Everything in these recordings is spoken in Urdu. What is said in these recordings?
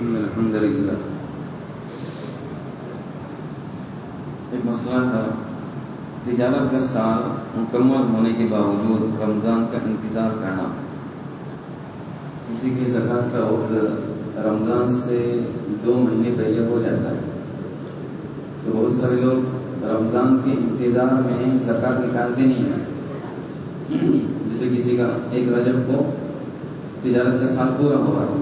الحمدللہ ایک مسئلہ تھا، تجارت کا سال مکمل ہونے کے باوجود رمضان کا انتظار کرنا۔ کسی کی زکوٰۃ کا وقت رمضان سے 2 مہینے پہلے ہو جاتا ہے، تو بہت سارے لوگ رمضان کے انتظار میں زکوٰۃ نکالتے نہیں ہیں۔ جیسے کسی کا ایک رجب کو تجارت کا سال پورا ہو رہا ہے،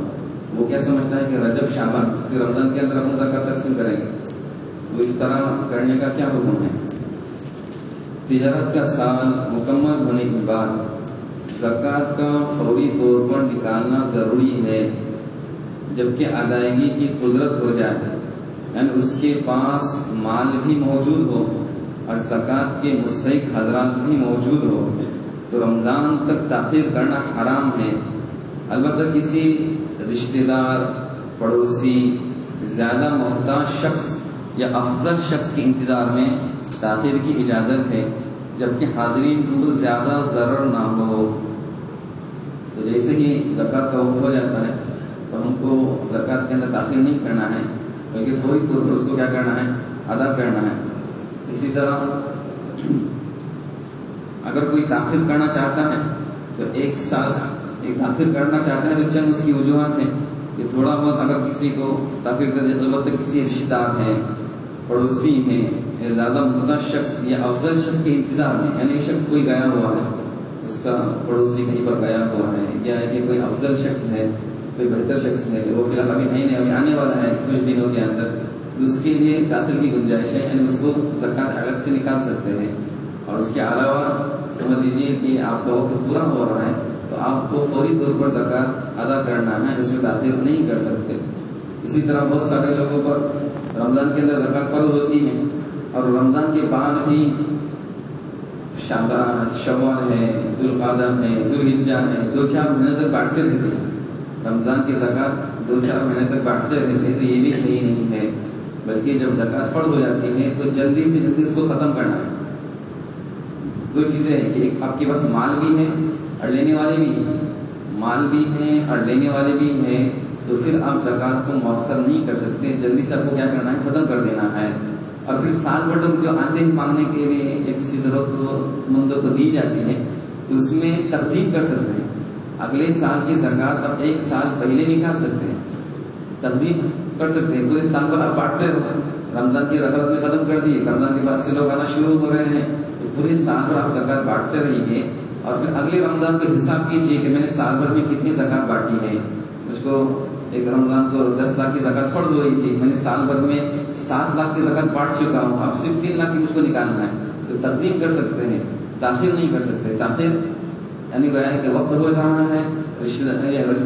وہ کیا سمجھتا ہے کہ رجب شعبان پھر رمضان کے اندر اپنا زکوٰۃ تقسیم کریں گے، تو اس طرح کرنے کا کیا حکم ہے؟ تجارت کا سال مکمل ہونے کے بعد زکوٰۃ کا فوری طور پر نکالنا ضروری ہے، جبکہ ادائیگی کی قدرت ہو جائے، یعنی اس کے پاس مال بھی موجود ہو اور زکوٰۃ کے مستحق حضرات بھی موجود ہو تو رمضان تک تاخیر کرنا حرام ہے۔ البتہ کسی رشتہ دار، پڑوسی، زیادہ محتاج شخص یا افضل شخص کے انتظار میں تاخیر کی اجازت ہے، جبکہ حاضرین کو زیادہ ضرر نہ ہو۔ تو جیسے ہی زکوٰۃ کا وقت ہو جاتا ہے تو ہم کو زکوٰۃ کے اندر تاخیر نہیں کرنا ہے، بلکہ فوری طور پر اس کو کیا کرنا ہے؟ ادا کرنا ہے۔ اسی طرح اگر کوئی تاخیر کرنا چاہتا ہے تو ایک سال تاخیر کرنا چاہتا ہے تو چند اس کی وجوہات ہیں کہ تھوڑا بہت اگر کسی کو تاخیر کر دے، البتہ کسی رشتہ دار ہے، پڑوسی ہیں، زیادہ محتاج شخص یا افضل شخص کے انتظار میں، یعنی شخص کوئی گیا ہوا ہے، اس کا پڑوسی کہیں پر گیا ہوا ہے، یا کہ کوئی افضل شخص ہے، کوئی بہتر شخص ہے، وہ فی الحال ابھی آنے والا ہے کچھ دنوں کے اندر، تو اس کے لیے داخل کی گنجائش ہے، یعنی اس کو زکوٰۃ الگ سے نکال سکتے ہیں۔ اور اس کے علاوہ سمجھ لیجیے کہ آپ کا وقت پورا ہو رہا ہے تو آپ کو فوری طور پر زکوٰۃ ادا کرنا ہے، اس میں تاخیر نہیں کر سکتے۔ اسی طرح بہت سارے لوگوں پر رمضان کے اندر زکوٰۃ فرض ہوتی ہے اور رمضان کے بعد بھی شوال ہے، ذوالقعدہ ہے، ذوالحجہ ہے، 2-4 مہینے تک بانٹتے رہتے ہیں رمضان کی زکوٰۃ، 2-4 مہینے تک بانٹتے رہتے ہیں، تو یہ بھی صحیح نہیں ہے، بلکہ جب زکوٰۃ فرض ہو جاتی ہے تو جلدی سے جلدی اس کو ختم کرنا ہے۔ 2 چیزیں ہیں کہ ایک آپ کے پاس مال بھی ہے اور لینے والے بھی ہیں، مال بھی ہیں اور لینے والے بھی ہیں، تو پھر آپ زکوٰۃ کو مؤخر نہیں کر سکتے، جلدی سے آپ کو کیا کرنا ہے؟ ختم کر دینا ہے۔ اور پھر سال بھر تک جو آتے ہیں مانگنے کے لیے یا کسی ضرورت مندوں کو دی جاتی ہے تو اس میں تقدیم کر سکتے ہیں، اگلے سال کی زکوٰۃ اب 1 سال پہلے نکال سکتے ہیں، تقدیم کر سکتے ہیں۔ پورے سال بھر آپ بانٹتے رہو، رمضان کی زکوٰۃ میں ختم کر دیے، رمضان کے بعد سے لوگ آنا شروع ہو رہے ہیں، تو پورے سال بھر آپ زکوٰۃ بانٹتے رہیں گے اور پھر اگلے رمضان کو حساب کیجیے کہ میں نے سال بھر میں کتنی زکوٰۃ بانٹی ہے۔ مجھ کو ایک رمضان کو 10 لاکھ کی زکوٰۃ فرض ہو رہی تھی، میں نے سال بھر میں 7 لاکھ کی زکوٰۃ بانٹ چکا ہوں، اب صرف 3 لاکھ کی مجھ کو نکالنا ہے، تو تقدیم کر سکتے ہیں، تاخیر نہیں کر سکتے۔ تاخیر یعنی گویا کہ وقت ہو رہا ہے،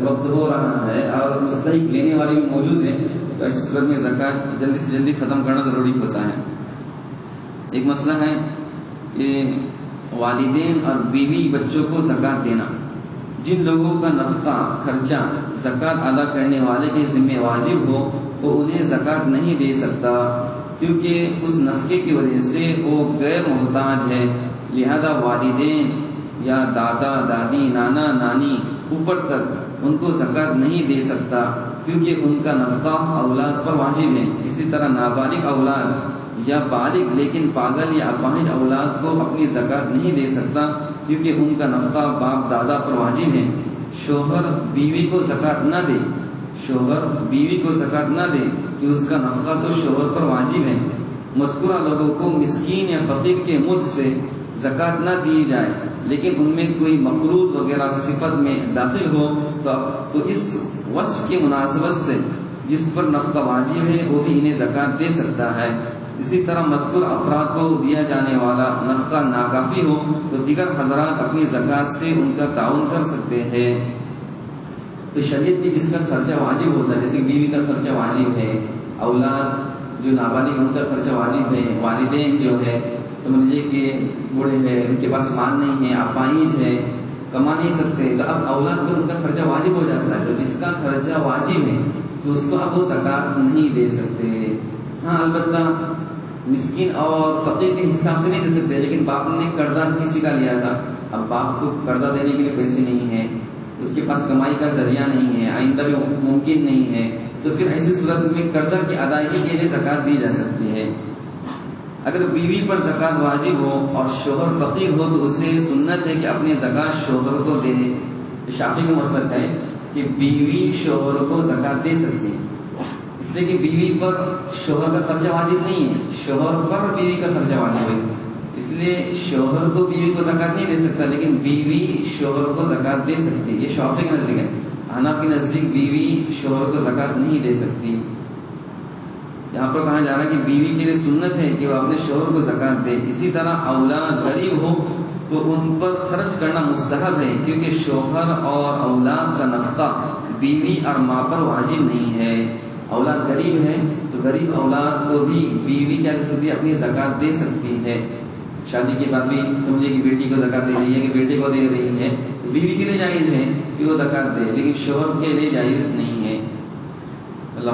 وقت ہو رہا ہے اور مستحق لینے والے بھی موجود ہیں، تو اس صورت میں زکوٰۃ جلدی سے جلدی ختم کرنا ضروری ہوتا ہے۔ ایک مسئلہ ہے کہ والدین اور بیوی بچوں کو زکوٰۃ دینا۔ جن لوگوں کا نفقہ خرچہ زکوٰۃ ادا کرنے والے کے ذمہ واجب ہو وہ انہیں زکوٰۃ نہیں دے سکتا، کیونکہ اس نفقے کی وجہ سے وہ غیر محتاج ہے، لہذا والدین یا دادا دادی، نانا نانی اوپر تک ان کو زکوٰۃ نہیں دے سکتا، کیونکہ ان کا نفقہ اولاد پر واجب ہے۔ اسی طرح نابالغ اولاد یا بالغ لیکن پاگل یا اپاہج اولاد کو اپنی زکوٰۃ نہیں دے سکتا، کیونکہ ان کا نفقہ باپ دادا پر واجب ہے۔ شوہر بیوی کو زکوٰۃ نہ دے، شوہر بیوی کو زکوٰۃ نہ دے کہ اس کا نفقہ تو شوہر پر واجب ہے۔ مذکورہ لوگوں کو مسکین یا فقیر کے مد سے زکوٰۃ نہ دی جائے، لیکن ان میں کوئی مقروض وغیرہ صفت میں داخل ہو تو اس وصف کی مناسبت سے جس پر نفقہ واجب ہے وہ بھی انہیں زکوٰۃ دے سکتا ہے۔ اسی طرح مذکور افراد کو دیا جانے والا نفقہ ناکافی ہو تو دیگر حضرات اپنی زکوٰۃ سے ان کا تعاون کر سکتے ہیں۔ تو شریعت میں جس کا خرچہ واجب ہوتا ہے، جیسے بیوی کا خرچہ واجب ہے، اولاد جو نابالغ ان کا خرچہ واجب ہے، والدین جو ہے سمجھ لیجیے کہ بوڑھے ہیں، ان کے پاس مال نہیں ہے، اپاہج ہے، کما نہیں سکتے، تو اب اولاد پر ان کا خرچہ واجب ہو جاتا ہے، تو جس کا خرچہ واجب ہے تو اس کو اب وہ زکوٰۃ نہیں دے سکتے۔ ہاں البتہ مسکین اور فقیر کے حساب سے نہیں دے سکتے، لیکن باپ نے قرضہ کسی کا لیا تھا، اب باپ کو قرضہ دینے کے لیے پیسے نہیں ہیں، اس کے پاس کمائی کا ذریعہ نہیں ہے، آئندہ بھی ممکن نہیں ہے، تو پھر ایسی صورت میں قرضہ کی ادائیگی کے لیے زکوٰۃ دی جا سکتی ہے۔ اگر بیوی پر زکوٰۃ واجب ہو اور شوہر فقیر ہو تو اسے سنت ہے کہ اپنی زکوٰۃ شوہر کو دے دے۔ شافعی کا مسلک ہے کہ بیوی شوہر کو زکوٰۃ دے سکتی ہے، اس لیے کہ بیوی پر شوہر کا خرچہ واجب نہیں ہے، شوہر پر بیوی کا خرچہ واجب ہے، اس لیے شوہر تو بیوی کو زکوٰۃ نہیں دے سکتا، لیکن بیوی شوہر کو زکوٰۃ دے سکتی ہے۔ یہ شافعی کے نزدیک ہے۔ حنفی کے نزدیک بیوی شوہر کو زکوٰۃ نہیں دے سکتی۔ یہاں پر کہا جا رہا ہے کہ بیوی کے لیے سنت ہے کہ وہ اپنے شوہر کو زکوٰۃ دے۔ اسی طرح اولاد غریب ہو تو ان پر خرچ کرنا مستحب ہے، کیونکہ شوہر اور اولاد کا نفقہ بیوی اور ماں پر واجب نہیں ہے۔ اولاد غریب ہے تو غریب اولاد کو بھی بیوی کیا کر سکتی ہے؟ اپنی زکوٰۃ دے سکتی ہے۔ شادی کے بعد بھی سمجھے کہ بیٹی کو زکوٰۃ دے رہی ہے کہ بیٹے کو دے رہی ہے، تو بیوی کے لیے جائز ہے کہ وہ زکوٰۃ دے، لیکن شوہر کے لیے جائز نہیں ہے۔ اللہ